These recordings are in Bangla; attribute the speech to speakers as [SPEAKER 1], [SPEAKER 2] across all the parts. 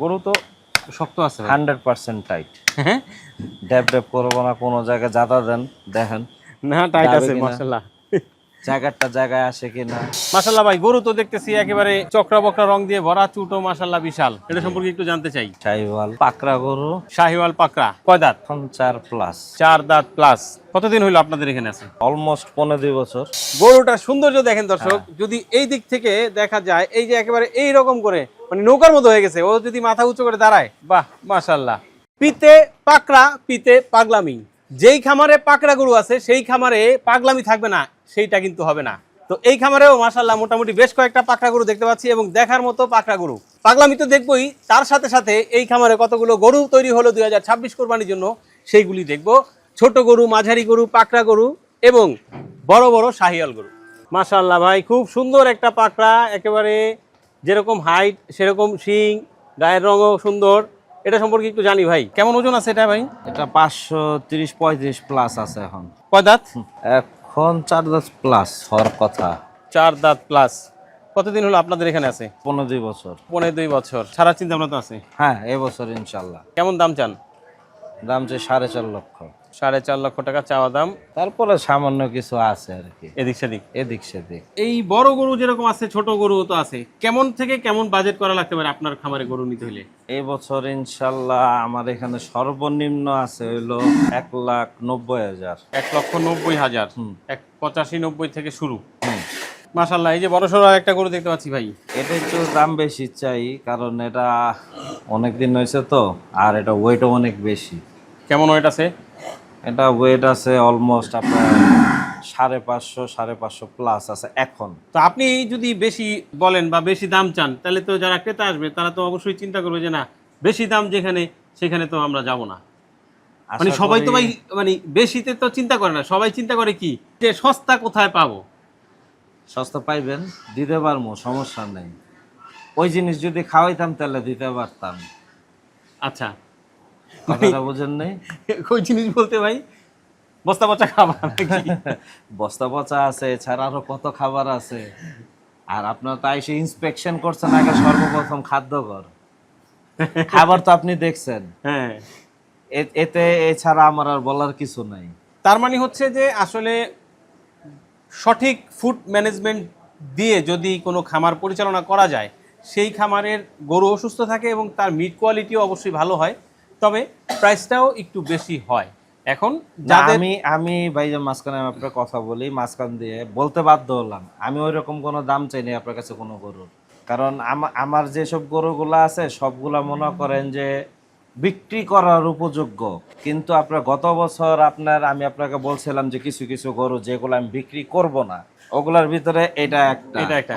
[SPEAKER 1] গরু তো শক্ত আছে
[SPEAKER 2] 100% টাইট।
[SPEAKER 1] হ্যাঁ,
[SPEAKER 2] ড্যাব করবো না, কোনো জায়গায় জাদা দেন দেখেন
[SPEAKER 1] না টাইট
[SPEAKER 2] যাবে
[SPEAKER 1] আছে
[SPEAKER 2] কিনা।
[SPEAKER 1] মাশাআল্লাহ।
[SPEAKER 2] জায়গাটা জায়গায় আসে কিনা।
[SPEAKER 1] মাশাআল্লাহ ভাই, গরু তো দেখতেছি একেবারে চক্রা বকরা রং দিয়ে ভরা, চুটো মাশাআল্লাহ বিশাল। এটা সম্পর্কে একটু জানতে চাই।
[SPEAKER 2] শাহিওয়াল পাকড়া গরু,
[SPEAKER 1] শাহিওয়াল পাকড়া, কয় দাঁত?
[SPEAKER 2] এখন 4+।
[SPEAKER 1] 4 দাঁত প্লাস। কতদিন হইলো আপনাদের এখানে আছে?
[SPEAKER 2] অলমোস্ট 15-2 বছর।
[SPEAKER 1] গরুটার সৌন্দর্য দেখেন দর্শক, যদি এই দিক থেকে দেখা যায়, এই যে একেবারে এই রকম করে মানে নৌকার মতো হয়ে গেছে, ও যদি মাথা উঁচু করে দাঁড়ায়, বাহ মাশাআল্লাহ। পিতে পাকড়া, পিতে পাগলামি। যেই খামারে পাকড়া গরু আছে সেই খামারে পাগলামি থাকবে না, সেইটা কিন্তু হবে না। তো এই খামারেও মাশাআল্লাহ মোটামুটি বেশ কয়েকটা পাকড়া গরু দেখতে পাচ্ছি এবং দেখার মতো পাকড়া গরু। পাগলামি তো দেখবই, তার সাথে সাথে এই খামারে কতগুলো গরু তৈরি হলো 2026 কোরবানির জন্য, সেইগুলি দেখবো। ছোট গরু, মাঝারি গরু, পাকড়া গরু এবং বড় বড় শাহিয়াল গরু। মাশাআল্লাহ ভাই, খুব সুন্দর একটা পাকড়া, একেবারে যেরকম হাইট সেরকম শিং, গায়ের রঙও সুন্দর। এটা সম্পর্কে একটু জানি ভাই, কেমন ওজন আছে এটা ভাই?
[SPEAKER 2] এটা 530-35 প্লাস আছে এখন।
[SPEAKER 1] কয় দাঁত?
[SPEAKER 2] এখন 4 দাঁত প্লাস হওয়ার কথা।
[SPEAKER 1] 4 দাঁত প্লাস। কতদিন হলো আপনাদের এখানে আছে?
[SPEAKER 2] 15-2 বছর।
[SPEAKER 1] 15-2 বছর। ছাড়ার চিন্তা ভাবনা তো আছে?
[SPEAKER 2] হ্যাঁ, এবছর ইনশাল্লাহ।
[SPEAKER 1] কেমন দাম চান?
[SPEAKER 2] দাম চাই 4.5 লক্ষ।
[SPEAKER 1] 4.5 লক্ষ টাকা চাওয়া দাম।
[SPEAKER 2] তারপরে সামান্য কিছু আছে আর কি,
[SPEAKER 1] এদিক সেদিক।
[SPEAKER 2] এদিক সেদিক।
[SPEAKER 1] এই বড় গরু যেরকম আছে, ছোট গরু তো আছে। কেমন থেকে কেমন বাজেট করা লাগতে পারে আপনার খামারে গরু নিতে হলে?
[SPEAKER 2] এই বছর ইনশাল্লাহ আমার এখানে সর্বনিম্ন আছে হইলো 1,90,000।
[SPEAKER 1] 1,90,000। 85-90 থেকে শুরু। মাশাআল্লাহ, এই যে বড় সড়ো একটা গরু দেখতে পাচ্ছি ভাই।
[SPEAKER 2] এটা একটু দাম বেশি চাই, কারণ এটা অনেক দিন হয়েছে তো, আর এটা ওয়েটও অনেক বেশি।
[SPEAKER 1] কেমন ওয়েট আছে?
[SPEAKER 2] এটা ওয়েট আছে অলমোস্ট আপনার 550 প্লাস আছে এখন।
[SPEAKER 1] তো আপনি যদি বেশি বলেন বা বেশি দাম চান, তাহলে তো যারা ক্রেতা আসবে তারা তো অবশ্যই চিন্তা করবে যে না, বেশি দাম যেখানে সেখানে তো আমরা যাব না। মানে সবাই তো ভাই মানে বেশিতে তো চিন্তা করে না, সবাই চিন্তা করে কি যে সস্তা কোথায় পাবো।
[SPEAKER 2] সস্তা পাইবেন, দিতে পারবো, সমস্যা নেই। ওই জিনিস যদি খাওয়াইতাম তাহলে দিতে পারতাম।
[SPEAKER 1] আচ্ছা,
[SPEAKER 2] কথাটা বুঝেন নাই?
[SPEAKER 1] ওই জিনিস বলতে ভাই বস্তা পচা খাবার নাকি?
[SPEAKER 2] বস্তা পচা আছে, এছাড়া আরো কত খাবার আছে। আর আপনার তো এসে ইন্সপেকশন করছেন আগে সর্বপ্রথম খাদ্যঘর, খাবার তো আপনি দেখছেন।
[SPEAKER 1] হ্যাঁ,
[SPEAKER 2] এতে এছাড়া আমার আর বলার কিছু নাই।
[SPEAKER 1] তার মানে হচ্ছে যে আসলে সঠিক ফুড ম্যানেজমেন্ট দিয়ে যদি কোনো খামার পরিচালনা করা যায়, সেই খামারের গরু সুস্থ থাকে এবং তার মিট কোয়ালিটিও অবশ্যই ভালো হয়, তবে প্রাইসটাও একটু বেশি হয়। এখন
[SPEAKER 2] আমি ভাই যে মাঝখানে আপনার কথা বলি, মাঝখান দিয়ে বলতে বাধ্য হলাম, আমি ওই রকম কোনো দাম চাইনি আপনার কাছে কোনো গরুর। কারণ আমার যেসব গরুগুলা আছে সবগুলা মনে করেন যে বিক্রি করার উপযোগ্য। কিন্তু আপনার গত বছর আমি আপনাকে বলছিলাম যে কিছু কিছু গরু যেগুলো আমি বিক্রি করব না, ওগুলার ভিতরে এটা একটা।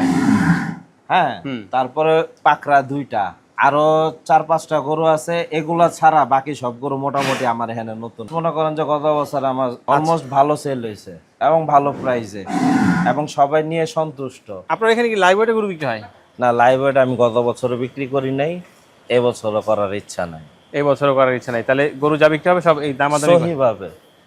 [SPEAKER 2] হ্যাঁ, তারপরে পাকড়া 2টা, আরো 4-5টা গরু আছে। এগুলা ছাড়া বাকি সব গরু মোটামুটি আমার এখানে নতুন। মনে করেন যে গত বছর আমার অলমোস্ট ভালো সেল হয়েছে এবং ভালো প্রাইসে, এবং সবাই নিয়ে সন্তুষ্ট।
[SPEAKER 1] আপনার এখানে কি লাইভ ওয়েটে গরু বিক্রি হয়?
[SPEAKER 2] না, লাইভ ওয়েট আমি গত বছরও বিক্রি করি নাই, এবছরও করার ইচ্ছা নাই।
[SPEAKER 1] এই বছরও করার ইচ্ছা নাই, তাহলে গরু যা বিক্রি হবে সব এই দামাদামি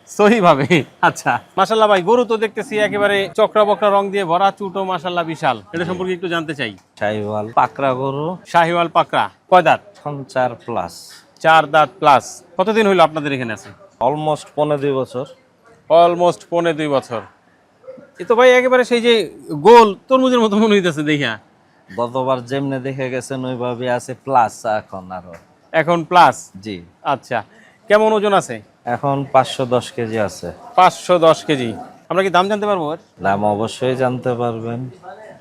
[SPEAKER 1] সহিভাবে। আচ্ছা মাশাআল্লাহ ভাই, গরু তো দেখতেছি একেবারে চক্রা বকরা রং দিয়ে ভরা, চুটো মাশাআল্লাহ বিশাল। এটা সম্পর্কে একটু জানতে চাই।
[SPEAKER 2] শাহিওয়াল পাকড়া গরু,
[SPEAKER 1] শাহিওয়াল পাকড়া, কয় দাঁত?
[SPEAKER 2] এখন 4+।
[SPEAKER 1] 4 দাঁত প্লাস। কতদিন হইলো আপনাদের এখানে আছে?
[SPEAKER 2] অলমোস্ট 15-2 বছর।
[SPEAKER 1] অলমোস্ট 15-2 বছর। এ তো ভাই একেবারে সেই যে গোল তরমুজের মতো মনে হইতেছে দেখা।
[SPEAKER 2] গতবার যেমনে দেখে গেছেন ওইভাবে আছে, প্লাস এখন
[SPEAKER 1] প্লাস।
[SPEAKER 2] জি।
[SPEAKER 1] আচ্ছা, কেমন ওজন আছে?
[SPEAKER 2] এখন 510 কেজি আছে।
[SPEAKER 1] 510 কেজি। আমরা কি দাম জানতে পারবো?
[SPEAKER 2] দাম অবশ্যই জানতে পারবেন।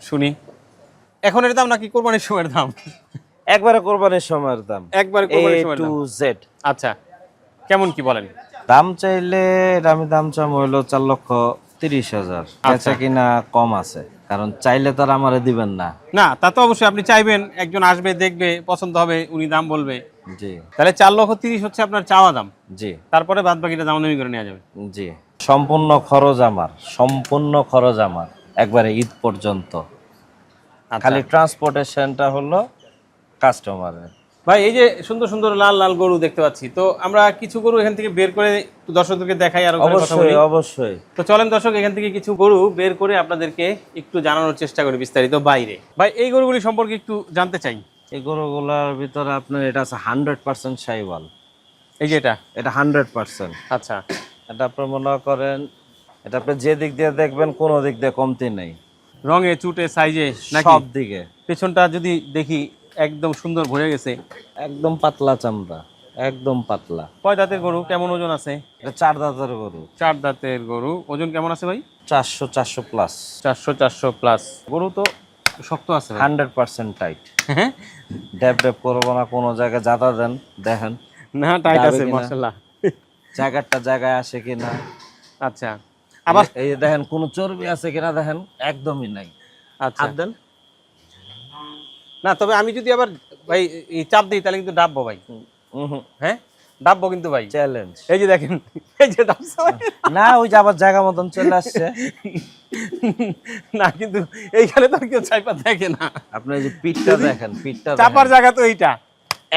[SPEAKER 1] শুনি। এখন এর দাম নাকি কোরবানির সময়ের দাম?
[SPEAKER 2] একবারে কোরবানির সময়ের দাম,
[SPEAKER 1] একবারে কোরবানির সময়ের দাম।
[SPEAKER 2] A to Z।
[SPEAKER 1] আচ্ছা, কেমন কি বলেন?
[SPEAKER 2] দাম চাইলে আমি দাম চাম হইলো 4,30,000। আচ্ছা, কিনা কম আছে, কারণ চাইলে তার আমারে দিবেন না।
[SPEAKER 1] না, তা তো অবশ্যই আপনি চাইবেন, একজন আসবে দেখবে, পছন্দ হবে, উনি দাম বলবে।
[SPEAKER 2] জি।
[SPEAKER 1] তাহলে 4,30,000 হচ্ছে আপনার চাওয়া দাম।
[SPEAKER 2] জি।
[SPEAKER 1] তারপরে বাদ বাকিটা দামাদামি করে নেওয়া যাবে।
[SPEAKER 2] জি, সম্পূর্ণ খরচ আমার একবারে ঈদ পর্যন্ত। খালি ট্রান্সপোর্টেশনটা হলো কাস্টমারের।
[SPEAKER 1] ভাই এই যে সুন্দর সুন্দর লাল লাল গরু দেখতে পাচ্ছি, তো আমরা কিছু গরু এখান থেকে বের করে দর্শকদেরকে দেখাই আর কথা বলি।
[SPEAKER 2] অবশ্যই।
[SPEAKER 1] তো চলেন দর্শক, এখান থেকে কিছু গরু বের করে আপনাদেরকে একটু জানানোর চেষ্টা করি বিস্তারিত বাইরে। ভাই এই গরুগুলি সম্পর্কে একটু জানতে চাই।
[SPEAKER 2] এই গরুগুলার ভিতরে আপনার এটা আছে 100% শাহিওয়াল।
[SPEAKER 1] এই যে
[SPEAKER 2] এটা 100%।
[SPEAKER 1] আচ্ছা,
[SPEAKER 2] এটা আপনি মনে করেন, এটা আপনি যে দিক দিয়ে দেখবেন কোনো দিক দিয়ে কমতি নেই,
[SPEAKER 1] রঙে চুটে সাইজে নাকি?
[SPEAKER 2] সব দিকে।
[SPEAKER 1] পেছনটা যদি দেখি একদম সুন্দর ভরে গেছে।
[SPEAKER 2] একদম পাতলা চামড়া, একদম পাতলা।
[SPEAKER 1] কয় দাঁতের গরু, কেমন ওজন আছে?
[SPEAKER 2] এটা 4 দাঁতের গরু।
[SPEAKER 1] 4 দাঁতের গরু, ওজন কেমন আছে ভাই?
[SPEAKER 2] 400 প্লাস।
[SPEAKER 1] 400 প্লাস। গরু তো শক্ত আছে ভাই।
[SPEAKER 2] 100% টাইট। ড্যাব ড্যাব করবো না, কোনো জায়গায় জাতা দেন দেখেন
[SPEAKER 1] না, টাইট
[SPEAKER 2] যাবে
[SPEAKER 1] আছে
[SPEAKER 2] কিনা?
[SPEAKER 1] মাশাআল্লাহ।
[SPEAKER 2] জায়গাটা জায়গায় আসে কিনা।
[SPEAKER 1] আচ্ছা, আবার
[SPEAKER 2] এই যে দেখেন কোনো চর্বি আছে কিনা, দেখেন একদমই নাই।
[SPEAKER 1] আচ্ছা
[SPEAKER 2] হাত দেন।
[SPEAKER 1] না, তবে আমি যদি আবার ভাই এই চাপ দিই তাহলে কিন্তু ডাববো ভাই। হ্যাঁ, ডাববো কিন্তু ভাই।
[SPEAKER 2] চ্যালেঞ্জ।
[SPEAKER 1] এই যে দেখেন, এই যে ডাবছে ভাই।
[SPEAKER 2] না, ওই যে আবার জায়গা মতন চলে আসছে।
[SPEAKER 1] না, কিন্তু এইখানে তো আর কেউ চাইপা দেখে না।
[SPEAKER 2] আপনি এই যে পিঠটা দেখেন, পিঠটা
[SPEAKER 1] চাপার জায়গা তো এইটা।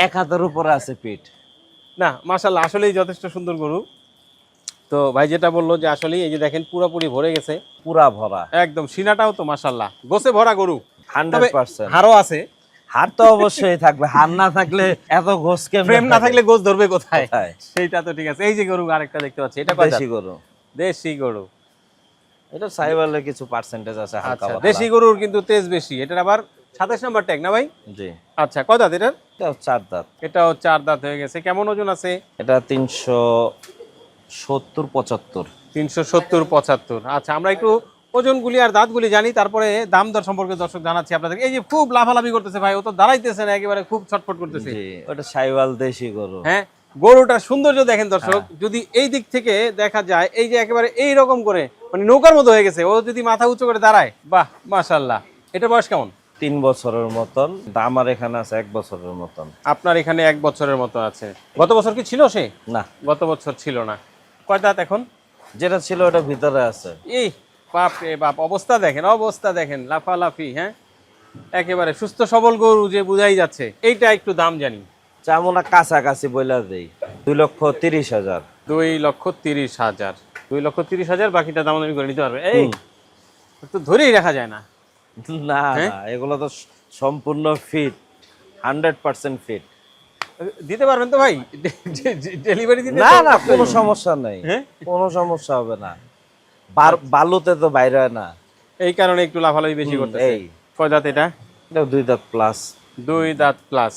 [SPEAKER 2] এক হাতের উপরে আছে পিঠ।
[SPEAKER 1] না মাশাআল্লাহ, আসলেই যথেষ্ট সুন্দর গরু। তো ভাই যেটা বললো যে আসলেই এই যে দেখেন পুরোপুরি ভরে গেছে,
[SPEAKER 2] পুরা ভরা,
[SPEAKER 1] একদম সিনাটাও তো মাশাআল্লাহ গোছে ভরা গরু। তবে
[SPEAKER 2] 100%।
[SPEAKER 1] হাড়ও আছে।
[SPEAKER 2] হাড় তো অবশ্যই থাকবে, হাড় না থাকলে এত ঘোষ কেমনে
[SPEAKER 1] ফ্রেম না
[SPEAKER 2] থাকে?
[SPEAKER 1] থাকলে গোছ ধরবে কোথায়?
[SPEAKER 2] কোথায়?
[SPEAKER 1] সেইটা তো ঠিক আছে। এই যে গরু আরেকটা দেখতে পাচ্ছি, এটা কয় দাঁত?
[SPEAKER 2] দেশি গরু।
[SPEAKER 1] দেশি গরু।
[SPEAKER 2] এটা সাইওয়ালের কিছু পার্সেন্টেজ আছে হালকা
[SPEAKER 1] আচ্ছা,
[SPEAKER 2] পাতলা।
[SPEAKER 1] দেশি গরুর কিন্তু তেজ বেশি। এটার আবার 27 নাম্বার ট্যাগ না ভাই?
[SPEAKER 2] জি।
[SPEAKER 1] আচ্ছা, কয় দাঁত এটার?
[SPEAKER 2] এটা 4 দাঁত।
[SPEAKER 1] এটাও 4 দাঁত হয়ে গেছে। কেমন ওজন আছে?
[SPEAKER 2] এটা 370-75।
[SPEAKER 1] 370-75। আচ্ছা, আমরা একটু ওজনগুলি আর দাঁতগুলি জানি, তারপরে দাম দর সম্পর্কে দর্শক জানাচ্ছি আপনাদের। এই যে খুব লাফালাফি করতেছে ভাই, ও তো দাঁড়াইতেছে না, একেবারে খুব ছটফট করতেছে।
[SPEAKER 2] জি, ওটা সাইওয়াল দেশি গরু।
[SPEAKER 1] হ্যাঁ, গরুটার সৌন্দর্য দেখেন দর্শক, যদি এই দিক থেকে দেখা যায়, এই যে একেবারে এই রকম করে মানে নৌকার মতো হয়ে গেছে, ও যদি মাথা উঁচু করে দাঁড়ায়, বাহ মাশাআল্লাহ। এটা বয়স কেমন?
[SPEAKER 2] 3 বছরের মতন। আমার এখানে আছে 1 বছরের মতন।
[SPEAKER 1] আপনার এখানে 1 বছরের মতো আছে। গত বছর কি ছিল সে?
[SPEAKER 2] না,
[SPEAKER 1] গত বছর ছিল না। কয় দাঁত এখন?
[SPEAKER 2] যেটা ছিল ওটা ভিতরে আছে।
[SPEAKER 1] এই বাপ রে বাপ, অবস্থা দেখেন, অবস্থা দেখেন, লাফালাফি। হ্যাঁ, একেবারে সুস্থ সবল গরু যে বুঝাই যাচ্ছে। এইটা একটু দাম জানি।
[SPEAKER 2] চামুনা কাছাকাছি বইলা দেই 2,30,000।
[SPEAKER 1] 2,30,000। 2,30,000, বাকিটা দাম দামি করে নিতে পারবে। এই তো ধরেই রাখা যায় না।
[SPEAKER 2] না না, এগুলো তো সম্পূর্ণ ফিট, 100% ফিট।
[SPEAKER 1] দিতে পারবেন তো ভাই? ডেলিভারি দিতে?
[SPEAKER 2] না না, কোনো সমস্যা নেই,
[SPEAKER 1] হ্যাঁ?
[SPEAKER 2] কোনো সমস্যা হবে না। বালুতে তো বাইরে হয় না।
[SPEAKER 1] এই কারণে একটু লাফালাফি বেশি করতেছে।
[SPEAKER 2] এই
[SPEAKER 1] কয় দাঁত এটা?
[SPEAKER 2] এটা 2 দাঁত প্লাস।
[SPEAKER 1] 2 দাঁত প্লাস।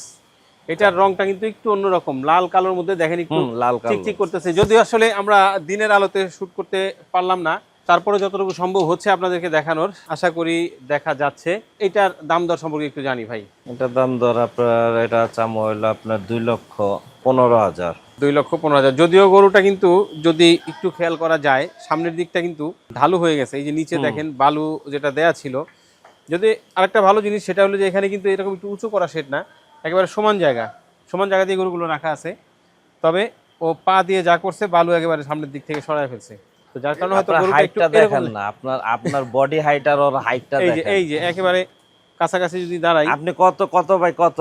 [SPEAKER 1] এটার রংটা কিন্তু একটু অন্যরকম, লাল কালোর মধ্যে দেখেন, একটু
[SPEAKER 2] লাল কালো।
[SPEAKER 1] চিকচিক করতেছে। যদিও আসলে আমরা দিনের আলোতে শুট করতে পারলাম না, তারপরে যতটুকু সম্ভব হচ্ছে আপনাদেরকে দেখানোর, আশা করি দেখা যাচ্ছে। এটার দাম দর সম্পর্কে একটু জানি ভাই।
[SPEAKER 2] এটার দাম ধর আপনার, এটা চামো হইলো আপনার 2,15,000।
[SPEAKER 1] 2,15,000। যদিও গরুটা কিন্তু যদি একটু খেয়াল করা যায়, সামনের দিকটা কিন্তু ঢালু হয়ে গেছে। এই যে নিচে দেখেন বালু যেটা দেয়া ছিল। যদি আরেকটা ভালো জিনিস সেটা হলো যে এখানে কিন্তু এরকম একটু উঁচু করা শেড না, একেবারে সমান জায়গা, সমান জায়গা দিয়ে গরুগুলো রাখা আছে। তবে ও পা দিয়ে যা করছে, বালু একেবারে সামনের দিক থেকে সরায় ফেলছে, তো যার কারণে হয়তো গরুটা একটু
[SPEAKER 2] হাইটটা
[SPEAKER 1] এরকম।
[SPEAKER 2] দেখেন না, আপনার বডি হাইট আর ওর হাইটটা দেখেন।
[SPEAKER 1] এই যে একেবারে কাছাকাছি যদি দাঁড়াই,
[SPEAKER 2] আপনি কত কত বাই কত?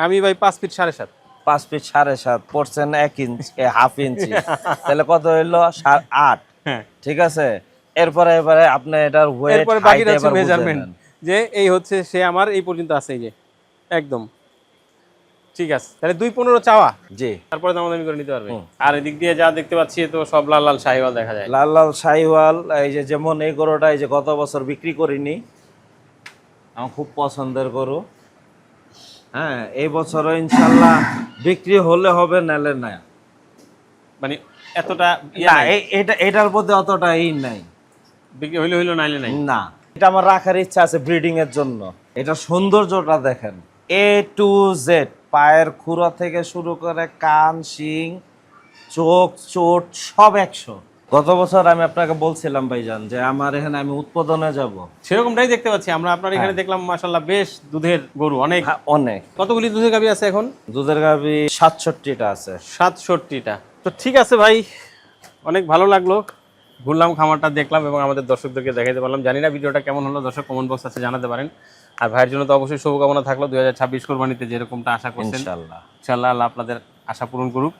[SPEAKER 1] আমি ভাই 5 ফিট 7.5।
[SPEAKER 2] 5 ফিট 7.5 পড়ছেন 1 ইঞ্চি, হাফ ইঞ্চি, তাহলে কত হইলো? 8।
[SPEAKER 1] হ্যাঁ,
[SPEAKER 2] ঠিক আছে। এরপরে এবারে আপনি এটার ওয়েট,
[SPEAKER 1] এরপরে
[SPEAKER 2] হাইট
[SPEAKER 1] বাকিটা হচ্ছে
[SPEAKER 2] এবার বুঝে
[SPEAKER 1] মেজারমেন্ট,
[SPEAKER 2] নেন।
[SPEAKER 1] যে এই হচ্ছে সে আমার এই পর্যন্ত আছে, এই যে একদম ঠিক আছে। তাহলে 2,15 চাওয়া,
[SPEAKER 2] জি।
[SPEAKER 1] তারপরে দামাদামি করে নিতে পারবে। আর এদিক দিয়ে যা দেখতে পাচ্ছি, তো সব লাল লাল শাহিওয়াল দেখা যায়।
[SPEAKER 2] লাল লাল শাহিওয়াল। এই যে যেমন এই গরুটা, এই যে গত বছর বিক্রি করিনি, আমার খুব পছন্দের গরু। হ্যাঁ, এই বছরও ইনশাল্লাহ বিক্রি হলে হবে, নালে না।
[SPEAKER 1] মানে এতটা
[SPEAKER 2] না, এটার প্রতি অতটা নাই।
[SPEAKER 1] বিক্রি হইলো নাইলে নাই।
[SPEAKER 2] না, এটা আমার রাখার ইচ্ছা আছে ব্রিডিং এর জন্য। এটা সৌন্দর্যটা দেখেন, A to Z, পায়ের খুরা থেকে শুরু করে কান, শিং, চোখ, চোট সব 100। গত বছর আমি আপনাকে বলছিলাম ভাইজান যে আমার এখানে আমি উৎপাদনে যাব,
[SPEAKER 1] সেরকমটাই দেখতে পাচ্ছি আমরা। আপনার এখানে দেখলাম মাশাআল্লাহ বেশ দুধের গরু অনেক।
[SPEAKER 2] হ্যাঁ, অনেক।
[SPEAKER 1] কতগুলি দুধের গাভী আছে এখন?
[SPEAKER 2] দুধের গাভী 67টা আছে।
[SPEAKER 1] 67টা। তো ঠিক আছে ভাই, অনেক ভালো লাগলো, ঘুরলাম, খামারটা দেখলাম এবং আমাদের দর্শকদেরকে দেখাতে পারলাম। জানি না ভিডিওটা কেমন হলো, দর্শক কমেন্ট বক্স আছে জানাতে পারেন। আর ভাইয়ের জন্য তো অবশ্যই শুভকামনা থাকলো 2026 কোরবানিতে যেরকমটা আশা করছেন।
[SPEAKER 2] ইনশাআল্লাহ
[SPEAKER 1] ইনশাআল্লাহ আল্লাহ আপনাদের আশা পূরণ করুক।